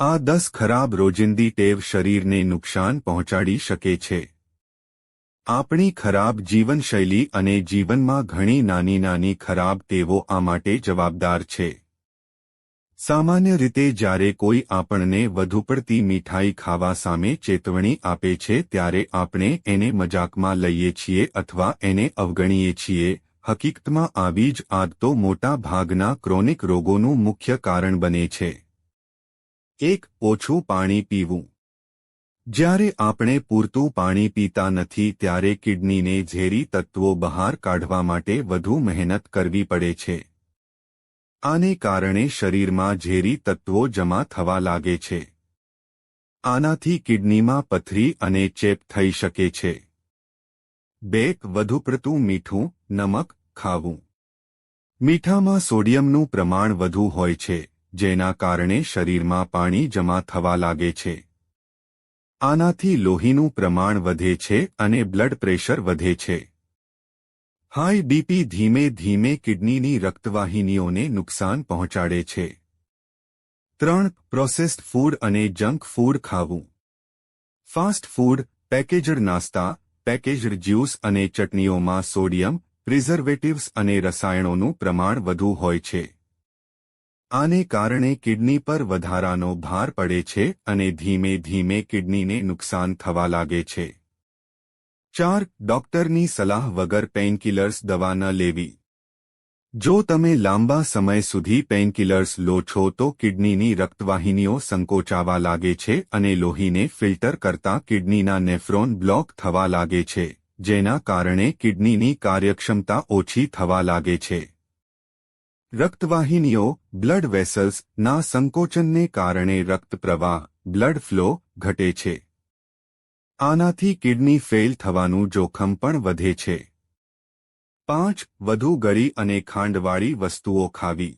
આ 10 ખરાબ રોજિંદી ટેવ શરીરને નુકસાન પહોંચાડી શકે છે. આપણી ખરાબ જીવનશૈલી અને જીવનમાં ઘણી નાની નાની ખરાબ ટેવો આ માટે જવાબદાર છે. સામાન્ય રીતે જ્યારે કોઈ આપણને વધુ પડતી મીઠાઈ ખાવા સામે ચેતવણી આપે છે ત્યારે આપણે એને મજાકમાં લઈએ છીએ અથવા એને અવગણીએ છીએ. હકીકતમાં આવી જ આદતો મોટા ભાગના ક્રોનિક રોગોનું મુખ્ય કારણ બને છે. 1. ઓછું પાણી પીવું. જ્યારે આપણે પૂરતું પાણી પીતા નથી ત્યારે કિડનીને ઝેરી તત્વો બહાર કાઢવા માટે વધુ મહેનત કરવી પડે છે. આને કારણે શરીરમાં ઝેરી તત્વો જમા થવા લાગે છે. આનાથી કિડનીમાં પથરી અને ચેપ થઈ શકે છે. 2. વધુ પડતું મીઠું, નમક ખાવું. મીઠામાં સોડિયમનું પ્રમાણ વધુ હોય છે, જેના કારણે શરીરમાં પાણી જમા થવા લાગે છે. આનાથી લોહીનું પ્રમાણ વધે છે અને બ્લડ પ્રેશર વધે છે. હાઈ બીપી ધીમે ધીમે કિડનીની રક્તવાહિનીઓને નુકસાન પહોંચાડે છે. 3. પ્રોસેસ્ડ ફૂડ અને જંક ફૂડ ખાવું. ફાસ્ટ ફૂડ, પેકેજડ નાસ્તા, પેકેજડ જ્યુસ અને ચટણીઓમાં સોડિયમ, પ્રિઝર્વેટિવ્સ અને રસાયણોનું પ્રમાણ વધુ હોય છે. આને કારણે કિડની પર વધારાનો ભાર પડે છે અને ધીમે ધીમે કિડનીને નુકસાન થવા લાગે છે. 4. ડોક્ટરની સલાહ વગર પેઇનકિલર્સ દવા ન લેવી. જો તમે લાંબા સમય સુધી પેઇનકિલર્સ લો છો તો કિડનીની રક્તવાહિનીઓ સંકોચાવા લાગે છે અને લોહીને ફિલ્ટર કરતા કિડનીના નેફ્રોન બ્લોક થવા લાગે છે, જેના કારણે કિડનીની કાર્યક્ષમતા ઓછી થવા લાગે છે. રક્તવાહિનીઓ બ્લડ વેસલ્સ ના સંકોચનને કારણે રક્તપ્રવાહ બ્લડ ફ્લો ઘટે છે. આનાથી કિડની ફેલ થવાનું જોખમ પણ વધે છે. 5. વધુ ગળી અને ખાંડવાળી વસ્તુઓ ખાવી.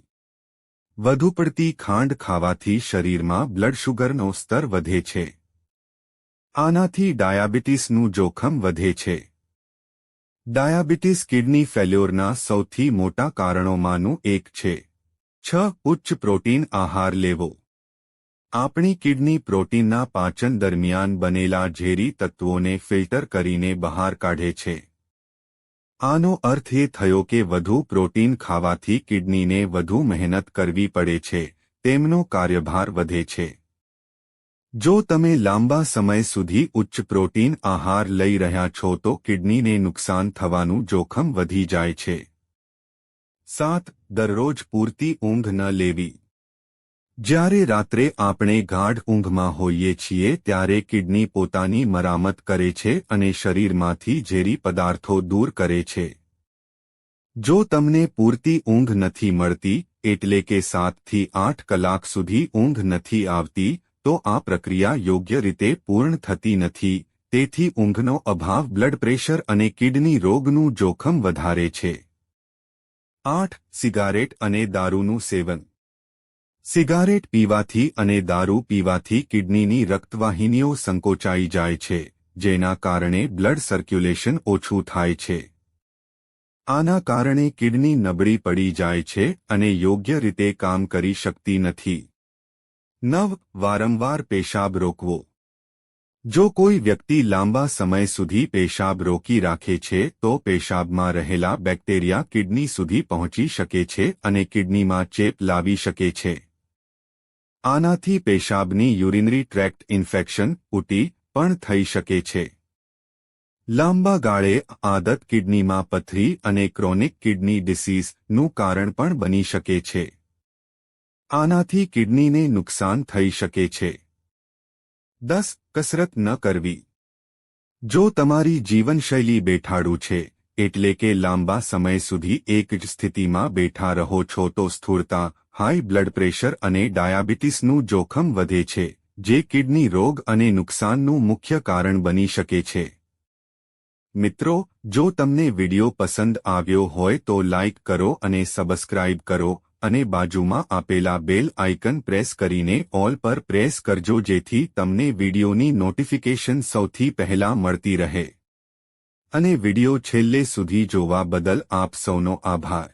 વધુ પડતી ખાંડ ખાવાથી શરીરમાં બ્લડ શુગરનો સ્તર વધે છે. આનાથી ડાયાબિટીસનું જોખમ વધે છે. ડાયાબિટીસ કિડની ફેલ્યોરના સૌથી મોટા કારણોમાંનું એક છે. 6. ઉચ્ચ પ્રોટીન આહાર લેવો. આપણી કિડની પ્રોટીનના પાચન દરમિયાન બનેલા ઝેરી તત્વોને ફિલ્ટર કરીને બહાર કાઢે છે. આનો અર્થ એ થયો કે વધુ પ્રોટીન ખાવાથી કિડનીને વધુ મહેનત કરવી પડે છે, તેમનો કાર્યભાર વધે છે. જો તમે લાંબા સમય સુધી ઉચ્ચ પ્રોટીન આહાર લઈ રહ્યા છો તો કિડનીને નુકસાન થવાનું જોખમ વધી જાય છે. 7. દરરોજ પૂરતી ઊંઘ ન લેવી. જ્યારે રાત્રે આપણે ગાઢ ઊંઘમાં હોઈએ છીએ ત્યારે કિડની પોતાની મરામત કરે છે અને શરીરમાંથી ઝેરી પદાર્થો દૂર કરે છે. જો તમને પૂરતી ઊંઘ નથી મળતી, એટલે કે 7 થી 8 કલાક સુધી ઊંઘ નથી આવતી, તો આ પ્રક્રિયા યોગ્ય રીતે પૂર્ણ થતી નથી. તેથી ઊંઘનો અભાવ બ્લડ પ્રેશર અને કિડની રોગનું જોખમ વધારે છે. 8. સિગારેટ અને દારૂનું સેવન. સિગારેટ પીવાથી અને દારૂ પીવાથી કિડનીની રક્તવાહિનીઓ સંકોચાઈ જાય છે, જેના કારણે બ્લડ સર્ક્યુલેશન ઓછું થાય છે. આના કારણે કિડની નબળી પડી જાય છે અને યોગ્ય રીતે કામ કરી શકતી નથી. 9. વારંવાર પેશાબ રોકવો. જો કોઈ વ્યક્તિ લાંબા સમય સુધી પેશાબ રોકી રાખે છે તો પેશાબમાં રહેલા બેક્ટેરિયા કિડની સુધી પહોંચી શકે છે અને કિડનીમાં ચેપ લાવી શકે છે. આનાથી પેશાબની યુરિનરી ટ્રેક્ટ ઇન્ફેક્શન ઉલટી પણ થઈ શકે છે. લાંબા ગાળે આદત કિડનીમાં પથરી અને ક્રોનિક કિડની ડિસીઝનું કારણ પણ બની શકે છે. આનાથી કિડનીને નુકસાન થઈ શકે છે. 10. કસરત ન કરવી. જો તમારી જીવનશૈલી બેઠાડું છે, એટલે કે લાંબા સમય સુધી એક જ સ્થિતિમાં બેઠા રહો છો તો સ્થૂળતા, હાઈ બ્લડ પ્રેશર અને ડાયાબિટીસનું જોખમ વધે છે, જે કિડની રોગ અને નુકસાનનું મુખ્ય કારણ બની શકે છે. મિત્રો, જો તમને વિડિયો પસંદ આવ્યો હોય તો લાઇક કરો અને સબસ્ક્રાઇબ કરો અને બાજુમાં આપેલા બેલ આઇકન પ્રેસ કરીને ઓલ પર પ્રેસ કરજો જેથી તમને વિડિયોની નોટિફિકેશન સૌથી પહેલા મળતી રહે. અને વિડિયો છેલ્લે સુધી જોવા બદલ આપ સૌનો આભાર.